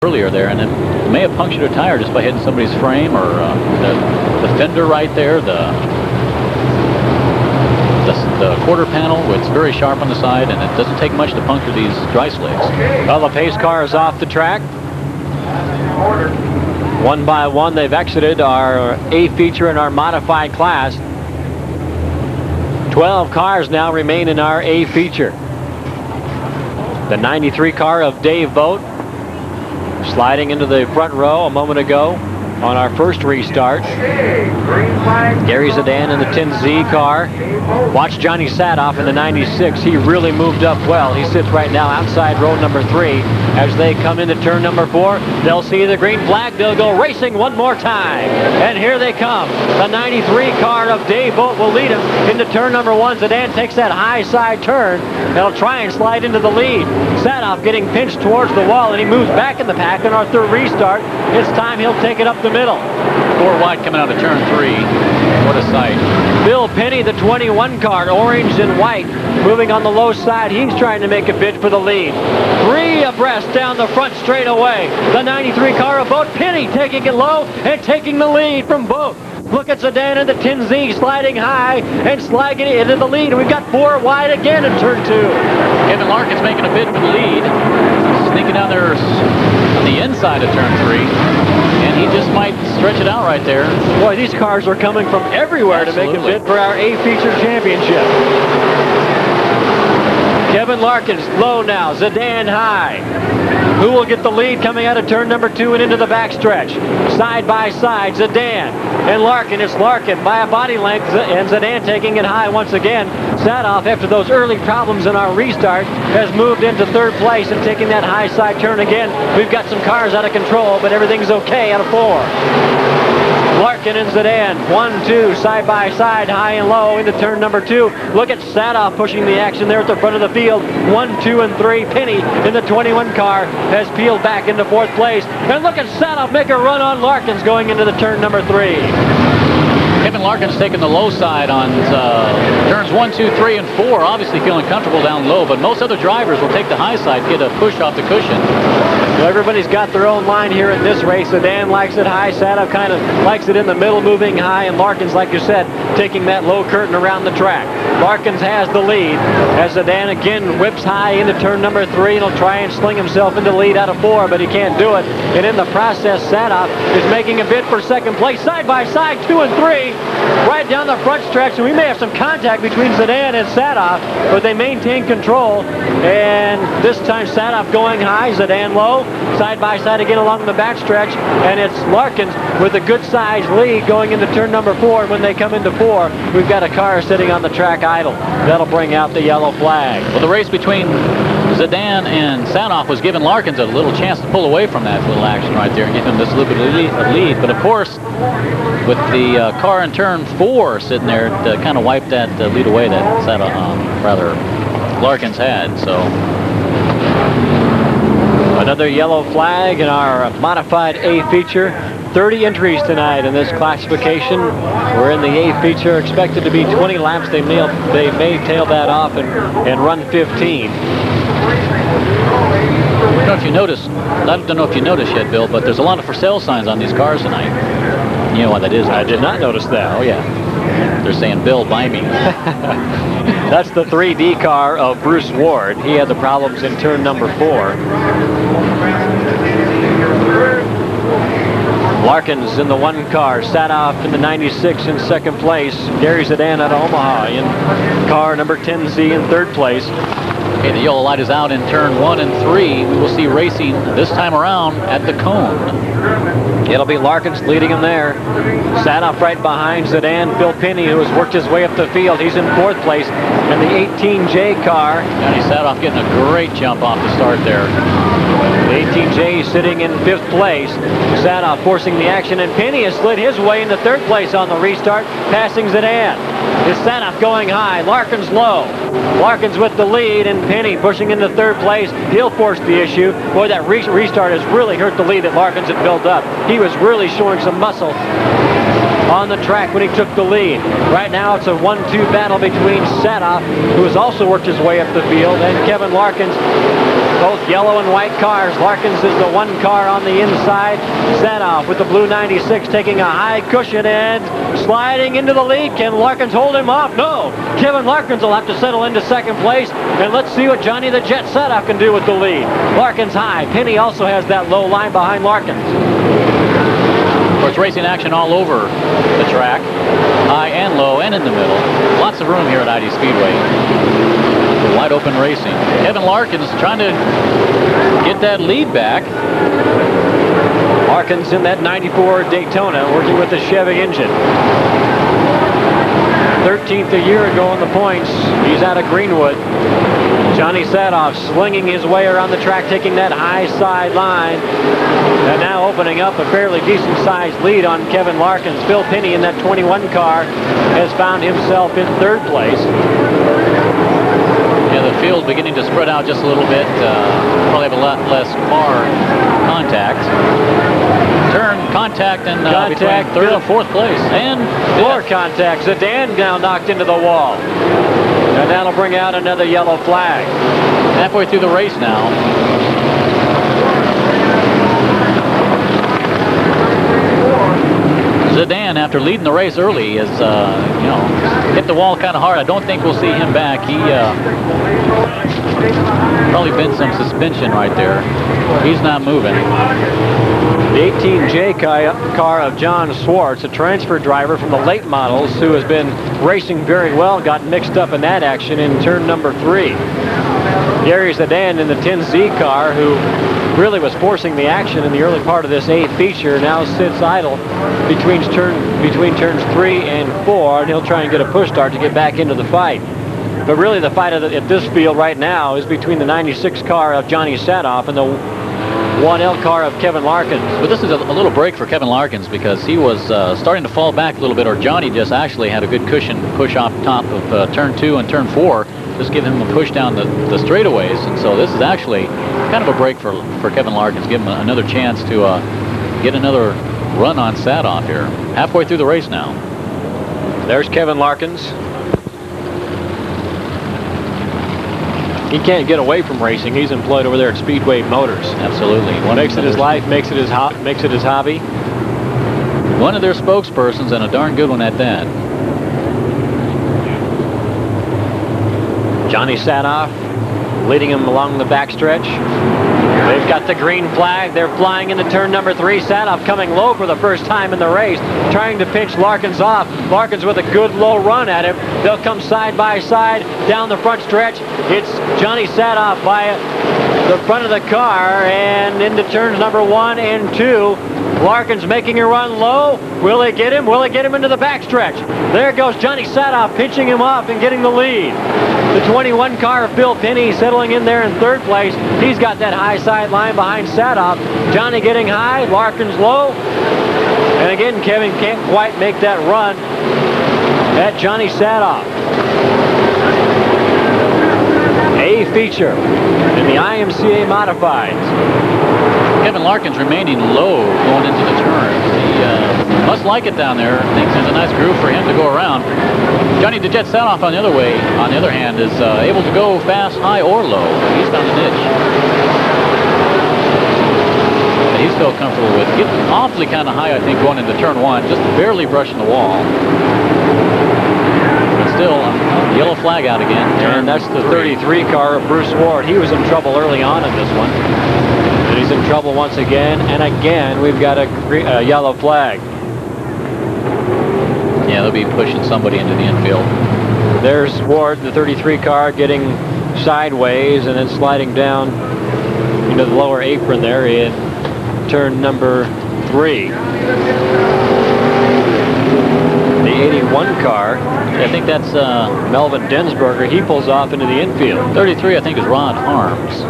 earlier there, and it may have punctured a tire just by hitting somebody's frame or the fender right there, the quarter panel. It's very sharp on the side, and it doesn't take much to puncture these dry slicks. Well, the pace car is off the track. One by one, they've exited our A feature in our modified class. 12 cars now remain in our A feature. The 93 car of Dave Vogt sliding into the front row a moment ago on our first restart. Gary Zidane in the 10Z car. Watch Johnny Sadoff in the 96. He really moved up well. He sits right now outside row number 3. As they come into turn number 4, they'll see the green flag. They'll go racing one more time. And here they come. The 93 car of Dave Vogt will lead him into turn number 1. Zidane takes that high side turn. They'll try and slide into the lead. Sadoff getting pinched towards the wall, and he moves back in the pack on our third restart. It's time he'll take it up the middle. 4 wide coming out of turn 3. What a sight. Bill Penny, the 21 car, orange and white, moving on the low side. He's trying to make a bid for the lead. 3 abreast down the front straightaway. The 93 car of Vogt. Penny taking it low and taking the lead from Vogt. Look at Zidane in the 10Z sliding high and sliding into the lead. We've got 4 wide again in turn 2. Kevin Larkin's making a bid for the lead. Sneaking down there on the inside of turn 3. And he just might stretch it out right there. Boy, these cars are coming from everywhere. Absolutely. To make a bid for our A feature championship. Kevin Larkin's low now. Zidane high. Who will get the lead coming out of turn number 2 and into the backstretch? Side by side, Zidane and Larkin. It's Larkin by a body length, and Zidane taking it high once again. Sadoff, after those early problems in our restart, has moved into third place and taking that high side turn again. We've got some cars out of control, but everything's okay out of 4. Larkin and Zidane, 1, 2, side by side, high and low into turn number 2. Look at Sadoff pushing the action there at the front of the field. 1, 2, and 3. Penny in the 21 car has peeled back into 4th place. And look at Sadoff make a run on Larkin's going into the turn number 3. Kevin Larkin's taking the low side on turns 1, 2, 3, and 4. Obviously feeling comfortable down low, but most other drivers will take the high side, get a push off the cushion. Well, everybody's got their own line here in this race. Zidane likes it high. Sadoff kind of likes it in the middle, moving high. And Larkin's, like you said, taking that low curtain around the track. Larkin's has the lead as Zidane again whips high into turn number 3. And he'll try and sling himself into the lead out of 4, but he can't do it. And in the process, Sadoff is making a bid for second place. Side by side, 2 and 3. Right down the front stretch. And we may have some contact between Zidane and Sadoff, but they maintain control. And this time Sadoff going high, Zidane low. Side by side again along the backstretch, and it's Larkins with a good sized lead going into turn number 4. And when they come into 4, we've got a car sitting on the track idle. That'll bring out the yellow flag. Well, the race between Zidane and Sadoff was giving Larkins a little chance to pull away from that little action right there and give him this little bit of lead. But of course, with the car in turn 4 sitting there, it kind of wiped that lead away that Larkins had. So. Another yellow flag in our modified A feature. 30 entries tonight in this classification. We're in the A feature, expected to be 20 laps. They may tail that off and run 15. I don't know if you noticed. I don't know if you noticed yet, Bill, but there's a lot of for sale signs on these cars tonight. You know why that is? I did not notice that. Oh yeah. They're saying, "Bill, buy me." That's the 3D car of Bruce Ward. He had the problems in turn number 4. Larkins in the 1 car, Sadoff in the 96 in 2nd place. Gary Zidane out of Omaha in car number 10Z in 3rd place. Okay, the yellow light is out in turn 1 and 3. We will see racing this time around at the cone. It'll be Larkins leading him there. Sadoff right behind Zidane. Bill Penny, who has worked his way up the field, he's in 4th place. And the 18J car. Johnny Sadoff getting a great jump off the start there. The 18J sitting in 5th place. Sadoff forcing the action, and Penny has slid his way into 3rd place on the restart, passing Zidane. It's Sadoff going high, Larkins low. Larkins with the lead, and Penny pushing into 3rd place. He'll force the issue. Boy, that restart has really hurt the lead that Larkins had built up. He was really showing some muscle on the track when he took the lead. Right now it's a 1-2 battle between Sadoff, who has also worked his way up the field, and Kevin Larkins. Both yellow and white cars. Larkins is the one car on the inside. Satoff with the blue 96 taking a high cushion and sliding into the lead. Can Larkins hold him off? No. Kevin Larkins will have to settle into second place. And let's see what Johnny the Jet Satoff can do with the lead. Larkins high. Penny also has that low line behind Larkins. Of course, racing action all over the track, high and low and in the middle. Lots of room here at I80 Speedway. Wide open racing. Kevin Larkins trying to get that lead back. Larkins in that 94 Daytona working with the Chevy engine. 13th a year ago in the points. He's out of Greenwood. Johnny Satoff slinging his way around the track, taking that high side line. And now opening up a fairly decent-sized lead on Kevin Larkins. Phil Penny in that 21 car has found himself in third place. Yeah, the field beginning to spread out just a little bit. Probably have a lot less car contact. Turn contact and between third and fourth place. And more contact. Zidane now knocked into the wall. And that'll bring out another yellow flag. Halfway through the race now. Zidane, after leading the race early, has hit the wall kind of hard. I don't think we'll see him back. He probably been some suspension right there. He's not moving. The 18J car of John Swartz, a transfer driver from the late models who has been racing very well, got mixed up in that action in turn number 3. Gary Zidane in the 10Z car, who really was forcing the action in the early part of this A feature, now sits idle between turns 3 and 4, and he'll try and get a push start to get back into the fight. But really the fight at this field right now is between the 96 car of Johnny Satoff and the 1L car of Kevin Larkins. But this is a little break for Kevin Larkins because he was starting to fall back a little bit, or Johnny just actually had a good cushion push off top of turn 2 and turn 4, just give him a push down the straightaways. And so this is actually kind of a break for Kevin Larkins, give him another chance to get another run on Satoff here. Halfway through the race now. There's Kevin Larkins. He can't get away from racing. He's employed over there at Speedway Motors. Absolutely. Makes it his life, makes it his hobby. One of their spokespersons, and a darn good one at that. Johnny Satoff leading him along the backstretch. They've got the green flag. They're flying into turn number 3. Satoff coming low for the first time in the race, trying to pinch Larkins off. Larkins with a good low run at him. They'll come side by side down the front stretch. It's Johnny Satoff by the front of the car and into turns number 1 and 2. Larkins making a run low. Will he get him? Will he get him into the backstretch? There goes Johnny Satoff pinching him off and getting the lead. The 21 car of Phil Penny settling in there in third place. He's got that high side line behind Satoff. Johnny getting high, Larkins low. And again, Kevin can't quite make that run at Johnny Satoff. A feature in the IMCA Modifieds. Kevin Larkins remaining low going into the turn. He must like it down there. Thinks there's a nice groove for him to go around. Johnny the Jet Satoff, on the other hand, is able to go fast, high, or low. He's found a niche that he's felt comfortable with. Getting awfully kind of high, I think, going into turn 1, just barely brushing the wall. But still, yellow flag out again. And that's the 33 car of Bruce Ward. He was in trouble early on in this one. And he's in trouble once again, and again we've got a yellow flag. Yeah, they'll be pushing somebody into the infield. There's Ward, the 33 car, getting sideways and then sliding down into the lower apron there in turn number 3. The 81 car, I think that's Melvin Densberger. He pulls off into the infield. 33, I think, is Ron Harms.